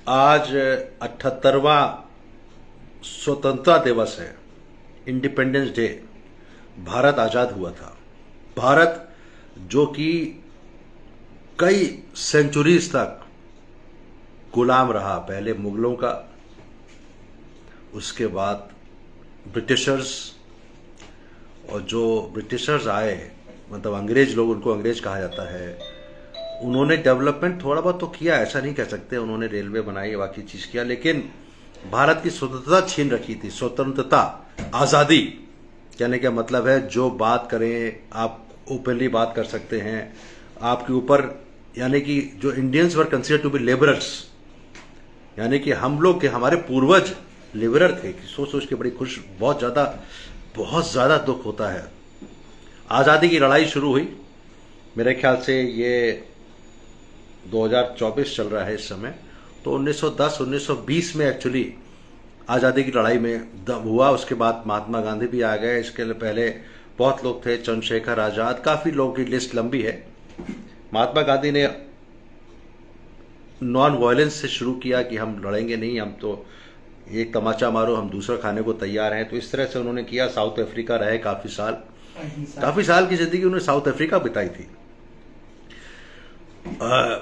आज 78वां स्वतंत्रता दिवस है, इंडिपेंडेंस डे। भारत आजाद हुआ था। भारत जो कि कई सेंचुरीज तक गुलाम रहा, पहले मुगलों का, उसके बाद ब्रिटिशर्स, और जो ब्रिटिशर्स आए मतलब अंग्रेज लोग, उनको अंग्रेज कहा जाता है, उन्होंने डेवलपमेंट थोड़ा बहुत तो किया, ऐसा नहीं कह सकते, उन्होंने रेलवे बनाई, बाकी चीज किया, लेकिन भारत की स्वतंत्रता छीन रखी थी। स्वतंत्रता, आजादी कहने का मतलब है जो बात करें आप ओपनली बात कर सकते हैं, आपके ऊपर, यानी कि जो Indians were considered to be labourers, यानी कि हम लोग के, हमारे पूर्वज लेबरर थे। सोच सोच के बड़ी खुश, बहुत ज्यादा दुख होता है। आजादी की लड़ाई शुरू हुई, मेरे ख्याल से ये 2024 चल रहा है इस समय, तो 1910-1920 में एक्चुअली आज़ादी की लड़ाई में हुआ। उसके बाद महात्मा गांधी भी आ गए, इसके पहले बहुत लोग थे, चंद्रशेखर आजाद, काफ़ी लोगों की लिस्ट लंबी है। महात्मा गांधी ने नॉन वायलेंस से शुरू किया कि हम लड़ेंगे नहीं, हम तो एक तमाचा मारो हम दूसरा खाने को तैयार हैं, तो इस तरह से उन्होंने किया। साउथ अफ्रीका रहे काफ़ी साल की ज़िंदगी उन्होंने साउथ अफ्रीका बिताई थी।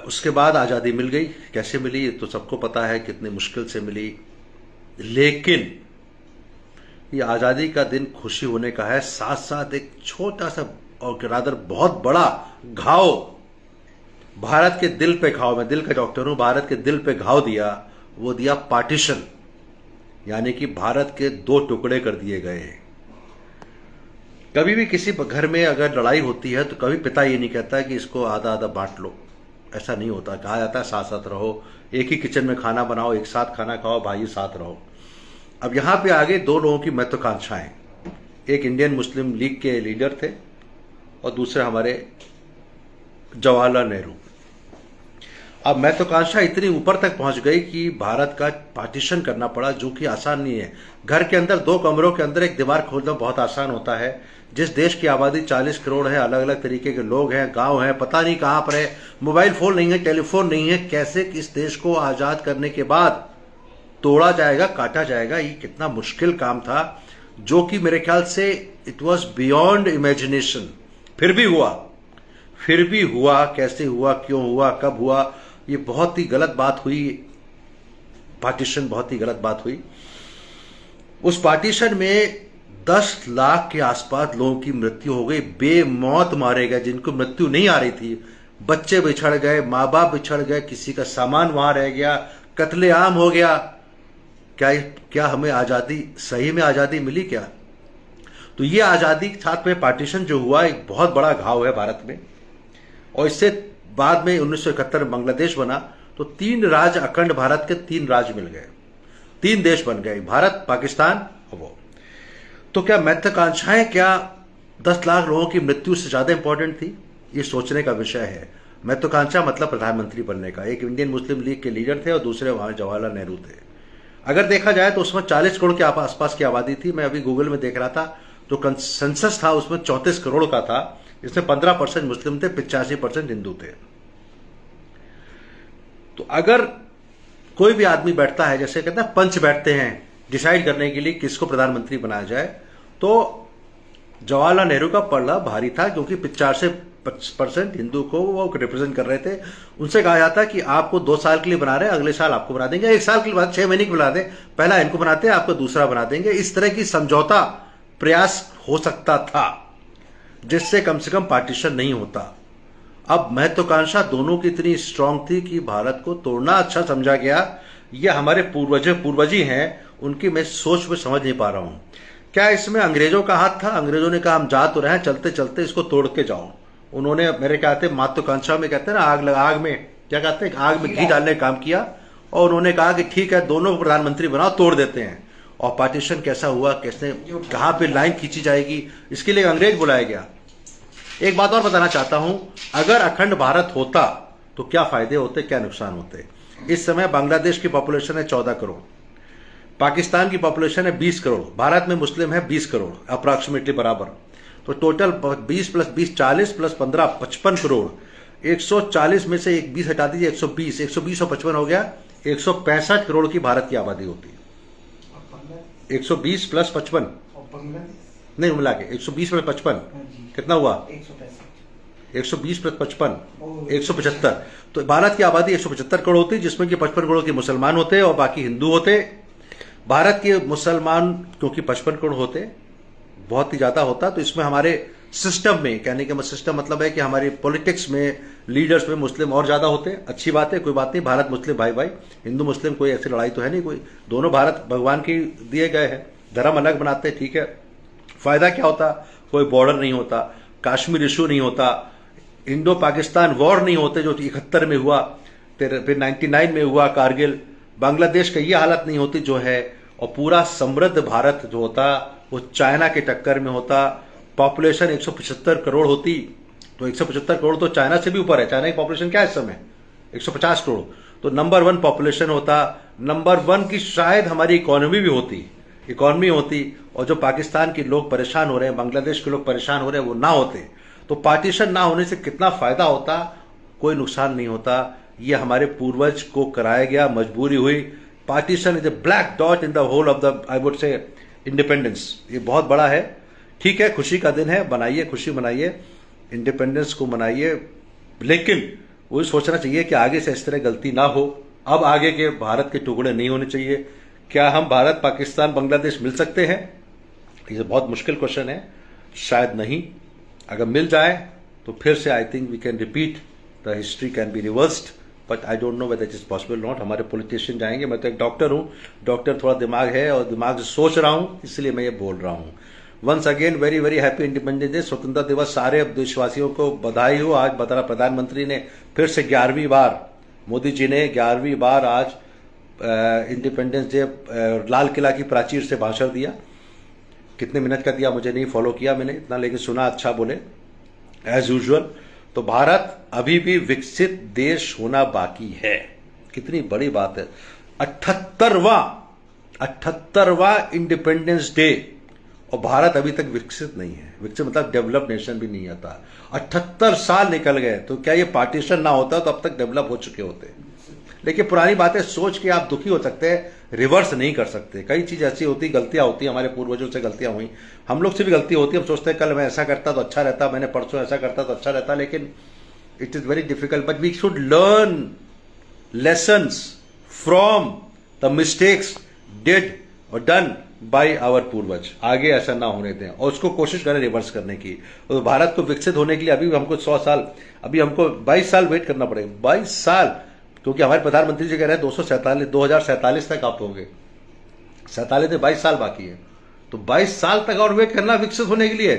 उसके बाद आज़ादी मिल गई। कैसे मिली ये तो सबको पता है, कितनी मुश्किल से मिली, लेकिन ये आज़ादी का दिन खुशी होने का है, साथ साथ एक छोटा सा और रादर बहुत बड़ा घाव, भारत के दिल पे घाव, मैं दिल का डॉक्टर हूं, भारत के दिल पे घाव दिया, वो दिया पार्टीशन, यानी कि भारत के दो टुकड़े कर दिए गए हैं। कभी भी किसी घर में अगर लड़ाई होती है तो कभी पिता ये नहीं कहता कि इसको आधा आधा बांट लो, ऐसा नहीं होता। कहा जाता है साथ साथ रहो, एक ही किचन में खाना बनाओ, एक साथ खाना खाओ, भाई साथ रहो। अब यहां पे आगे दो लोगों की महत्वाकांक्षाएं, एक इंडियन मुस्लिम लीग के लीडर थे और दूसरे हमारे जवाहरलाल नेहरू। अब महत्वाकांक्षा इतनी ऊपर तक पहुंच गई कि भारत का पार्टीशन करना पड़ा, जो कि आसान नहीं है। घर के अंदर दो कमरों के अंदर एक दीवार खोलना बहुत आसान होता है। जिस देश की आबादी 40 करोड़ है, अलग अलग तरीके के लोग हैं, गांव हैं, पता नहीं कहां पर है, मोबाइल फोन नहीं है, टेलीफोन नहीं है, कैसे इस देश को आजाद करने के बाद तोड़ा जाएगा, काटा जाएगा, ये कितना मुश्किल काम था, जो कि मेरे ख्याल से इट वॉज बियॉन्ड इमेजिनेशन। फिर भी हुआ, कैसे हुआ, क्यों हुआ, कब हुआ, ये बहुत ही गलत बात हुई। पार्टीशन बहुत ही गलत बात हुई। उस पार्टीशन में 10 लाख के आसपास लोगों की मृत्यु हो गई, बेमौत मारे गए, जिनको मृत्यु नहीं आ रही थी। बच्चे बिछड़ गए, माँ बाप बिछड़ गए, किसी का सामान वहां रह गया, कत्लेआम हो गया। क्या हमें आजादी, सही में आजादी मिली क्या? तो ये आजादी के साथ में पार्टीशन जो हुआ एक बहुत बड़ा घाव है भारत में। और इससे बाद में 1971 में बांग्लादेश बना, तो 3 राज्य, अखंड भारत के 3 राज्य मिल गए, 3 देश बन गए, भारत, पाकिस्तान और वो। तो क्या महत्वाकांक्षाएं, क्या 10 लाख लोगों की मृत्यु से ज्यादा इंपॉर्टेंट थी? ये सोचने का विषय है। महत्वाकांक्षा मतलब प्रधानमंत्री बनने का। एक इंडियन मुस्लिम लीग के लीडर थे और दूसरे वहां जवाहरलाल नेहरू थे। अगर देखा जाए तो उसमें 40 करोड़ के आसपास की आबादी थी। मैं अभी गूगल में देख रहा था, तो कंसेंसस था उसमें 34 करोड़ का था, जिसमें 15% मुस्लिम थे, 85% हिंदू थे। तो अगर कोई भी आदमी बैठता है, जैसे कहते हैं पंच बैठते हैं डिसाइड करने के लिए किसको प्रधानमंत्री बनाया जाए, तो जवाहरलाल नेहरू का पलड़ा भारी था, क्योंकि 85% हिंदू को वो रिप्रेजेंट कर रहे थे। उनसे कहा जाता कि आपको 2 साल के लिए बना रहे हैं, अगले साल आपको बना देंगे, 1 साल के बाद 6 महीने की बना दें, पहला इनको बनाते हैं, आपको दूसरा बना देंगे। इस तरह की समझौता प्रयास हो सकता था, जिससे कम से कम पार्टीशन नहीं होता। अब महत्वाकांक्षा दोनों की इतनी स्ट्रांग थी कि भारत को तोड़ना अच्छा समझा गया। ये हमारे पूर्वजी हैं, उनकी मैं सोच में समझ नहीं पा रहा हूं। क्या इसमें अंग्रेजों का हाथ था? अंग्रेजों ने कहा हम जा तो रहे हैं, चलते चलते इसको तोड़ के जाओ। उन्होंने, मेरे कहते महत्वाकांक्षा में कहते हैं ना, आग में क्या कहते हैं, आग में घी डालने का काम किया, और उन्होंने कहा कि ठीक है, दोनों को प्रधानमंत्री बनाओ, तोड़ देते हैं। और पार्टीशन कैसा हुआ, कैसे, कहां पे लाइन खींची जाएगी, इसके लिए अंग्रेज बुलाया गया। एक बात और बताना चाहता हूं, अगर अखंड भारत होता तो क्या फायदे होते, क्या नुकसान होते। इस समय बांग्लादेश की पॉपुलेशन है 14 करोड़, पाकिस्तान की पॉपुलेशन है 20 करोड़, भारत में मुस्लिम है 20 करोड़, अप्रॉक्सीमेटली बराबर। तो टोटल 20 + 20 40 + 15 55 करोड़। 140 में से 20 हटा दीजिए, 120, 120 और 55 हो गया 165 करोड़ की भारत की आबादी होती है। 120 प्लस 55 नहीं मिला के 120 प्लस 55 कितना हुआ? 120 प्लस 55 175। तो भारत की आबादी 175 करोड़ होती, जिसमें कि 55 करोड़ के मुसलमान होते और बाकी हिंदू होते। भारत के मुसलमान क्योंकि 55 करोड़ होते, बहुत ही ज्यादा होता, तो इसमें हमारे सिस्टम में, कहने का सिस्टम मतलब है कि हमारे पॉलिटिक्स में, लीडर्स में मुस्लिम और ज्यादा होते। अच्छी बात है, कोई बात नहीं, भारत मुस्लिम भाई भाई, हिंदू मुस्लिम कोई ऐसी लड़ाई तो है नहीं कोई, दोनों भारत भगवान की दिए गए हैं, धर्म अलग बनाते, ठीक है। फायदा क्या होता? कोई बॉर्डर नहीं होता, कश्मीर इशू नहीं होता, इंडो पाकिस्तान वॉर नहीं होते जो 71 में हुआ, फिर 99 में हुआ कारगिल, बांग्लादेश का ये हालत नहीं होती जो है, और पूरा समृद्ध भारत जो होता वो चाइना के टक्कर में होता। पॉपुलेशन 175 करोड़ होती, तो 175 करोड़ तो चाइना से भी ऊपर है। चाइना की पॉपुलेशन क्या है इस समय? 150 करोड़। तो नंबर 1 पॉपुलेशन होता, नंबर 1 की शायद हमारी इकोनॉमी भी होती, और जो पाकिस्तान के लोग परेशान हो रहे हैं, बांग्लादेश के लोग परेशान हो रहे हैं, वो ना होते। तो पार्टीशन ना होने से कितना फायदा होता, कोई नुकसान नहीं होता। ये हमारे पूर्वज को कराया गया, मजबूरी हुई। Partition is a black dot in the whole of the, I would say, independence. ये बहुत बड़ा है, ठीक है, खुशी का दिन है, बनाइए, खुशी मनाइए, इंडिपेंडेंस को मनाइए, लेकिन वो सोचना चाहिए कि आगे से इस तरह गलती ना हो। अब आगे के भारत के टुकड़े नहीं होने चाहिए। क्या हम भारत, पाकिस्तान, बांग्लादेश मिल सकते हैं? ये बहुत मुश्किल क्वेश्चन है, शायद नहीं। अगर मिल जाए तो फिर से I think we can repeat, the history can be reversed, but I don't know whether it is possible not. हमारे पॉलिटिशियन जाएंगे, मैं तो एक डॉक्टर हूं, डॉक्टर थोड़ा दिमाग है और दिमाग से सोच रहा हूं, इसलिए मैं ये बोल रहा हूं। Once again very very happy independence day, स्वतंत्रता दिवस। सारे देशवासियों को बधाई हो। आज बता, प्रधानमंत्री ने फिर से 11वीं बार, मोदी जी ने 11वीं बार आज इंडिपेंडेंस डे लाल किला की प्राचीर से भाषण दिया। कितने मिनट का दिया मुझे नहीं फॉलो किया मैंने इतना, लेकिन सुना, अच्छा बोले एज यूजुअल। तो भारत अभी भी विकसित देश होना बाकी है। कितनी बड़ी बात है, 78वां इंडिपेंडेंस डे और भारत अभी तक विकसित नहीं है। विकसित मतलब डेवलप नेशन भी नहीं आता। 78 साल निकल गए, तो क्या ये पार्टीशन ना होता तो अब तक डेवलप हो चुके होते। लेकिन पुरानी बातें सोच के आप दुखी हो सकते हैं, रिवर्स नहीं कर सकते। कई चीज ऐसी होती, गलतियां होती, हमारे पूर्वजों से गलतियां हुई, हम लोग से भी गलती होती है। हम सोचते हैं कल मैं ऐसा करता तो अच्छा रहता, मैंने परसों ऐसा करता तो अच्छा रहता, लेकिन it is very difficult. But we should learn lessons from the mistakes did और डन बाय आवर पूर्वज। आगे ऐसा ना होने दें और उसको कोशिश करें रिवर्स करने की। तो भारत को विकसित होने के लिए अभी हमको 100 साल, अभी हमको 22 साल वेट करना पड़ेगा। 22 साल, क्योंकि हमारे प्रधानमंत्री जी कह रहे हैं 2047 तक आप होंगे। 47 में 22 साल बाकी है, तो 22 साल तक और वेट करना विकसित होने के लिए।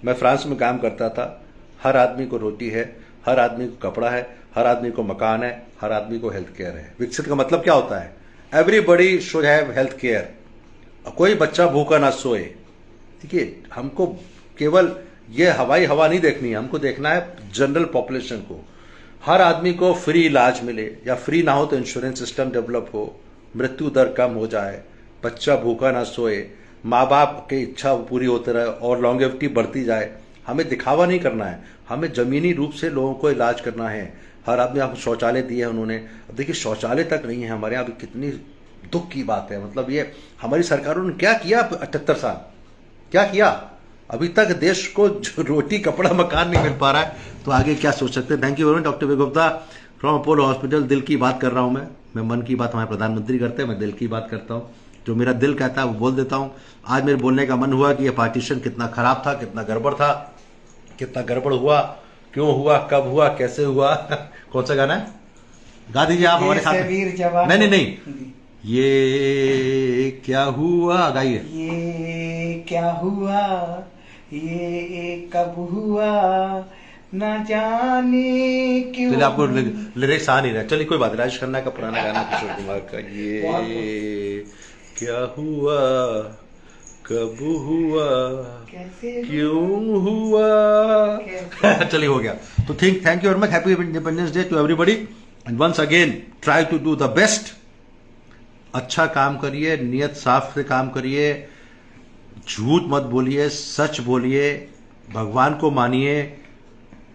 मैं फ्रांस में काम करता था, हर आदमी को रोटी है, हर आदमी को कपड़ा है, हर आदमी को मकान है, हर आदमी को हेल्थ केयर है। विकसित का मतलब क्या होता है? Everybody should have health care, कोई बच्चा भूखा ना सोए। ठीक है, हमको केवल ये हवाई हवा नहीं देखनी है, हमको देखना है जनरल पॉपुलेशन को। हर आदमी को फ्री इलाज मिले, या फ्री ना हो तो इंश्योरेंस सिस्टम डेवलप हो, मृत्यु दर कम हो जाए, बच्चा भूखा ना सोए, माँ बाप की इच्छा पूरी होती रहे और लॉन्गेविटी बढ़ती जाए। हमें दिखावा नहीं करना है, हमें जमीनी रूप से लोगों को इलाज करना है। हर आदमी, आपको शौचालय दिए उन्होंने, अब देखिए शौचालय तक नहीं है हमारे यहाँ। कितनी दुख की बात है। मतलब ये हमारी सरकारों ने क्या किया? 78 साल क्या किया? अभी तक देश को रोटी कपड़ा मकान नहीं मिल पा रहा है, तो आगे क्या सोच सकते हैं। Thank you very much doctor Gupta from Apollo hospital. दिल की बात कर रहा हूं मैं मन की बात हमारे प्रधानमंत्री करते हैं, मैं दिल की बात करता हूं। जो मेरा दिल कहता है वो बोल देता हूं। आज मेरे बोलने का मन हुआ कि ये पार्टीशन कितना खराब था, कितना गड़बड़ था, कितना गड़बड़ हुआ, क्यों हुआ, कब हुआ, कैसे हुआ। कौन सा गाना है? गा दीजिए आप हमारे साथ। नहीं, ये क्या हुआ, गाइए। ये क्या हुआ, ये कब हुआ, ना जाने क्यों। चलिए, आपको लिरिक्स आ नहीं रहा, चलिए कोई बात नहीं। राजेश खन्ना का पुराना गाना, किशोर कुमार का, ये क्या हुआ, कब हुआ, क्यों हुआ। चलिए हो गया। तो thank you very much. Happy independence day to everybody and once again try to do the best. अच्छा काम करिए, नियत साफ से काम करिए, झूठ मत बोलिए, सच बोलिए, भगवान को मानिए,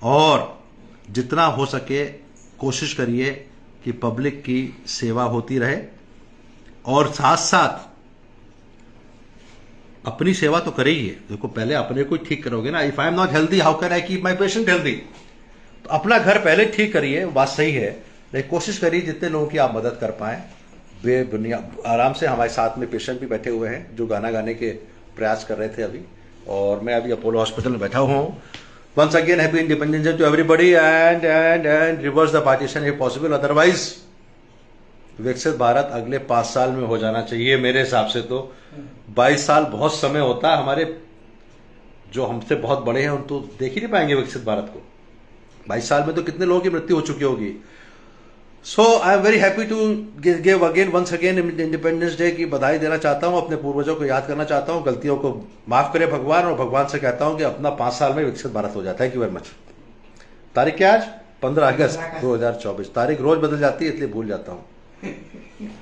और जितना हो सके कोशिश करिए कि पब्लिक की सेवा होती रहे और साथ साथ अपनी सेवा तो करिए। देखो पहले अपने को ठीक करोगे ना। If I am not healthy how can I keep my patient healthy. तो अपना घर पहले ठीक करिए, बात सही है, लेकिन कोशिश करिए जितने लोगों की आप मदद कर पाएं। बेबुनियाद आराम से हमारे साथ में पेशेंट भी बैठे हुए हैं जो गाना गाने के प्रयास कर रहे थे अभी, और मैं अभी अपोलो हॉस्पिटल में बैठा हुआ हूँ। Once again happy independence day to everybody and reverse the partition if possible. Otherwise विकसित भारत अगले 5 साल में हो जाना चाहिए मेरे हिसाब से। तो 22 साल बहुत समय होता है। हमारे जो हमसे बहुत बड़े हैं उन तो देख ही नहीं पाएंगे विकसित भारत को। 22 साल में तो कितने लोगों की मृत्यु हो चुकी होगी। So I am very happy to give again once again independence day की बधाई देना चाहता हूं। अपने पूर्वजों को याद करना चाहता हूं। गलतियों को माफ करे भगवान, और भगवान से कहता हूं कि अपना 5 साल में विकसित भारत हो जाए। Thank you very much. तारीख क्या आज? 15 अगस्त 2024। तारीख रोज बदल जाती है इसलिए भूल जाता हूं।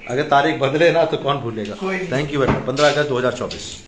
अगर तारीख बदले ना तो कौन भूलेगा। Thank you very much. 15 August 2024।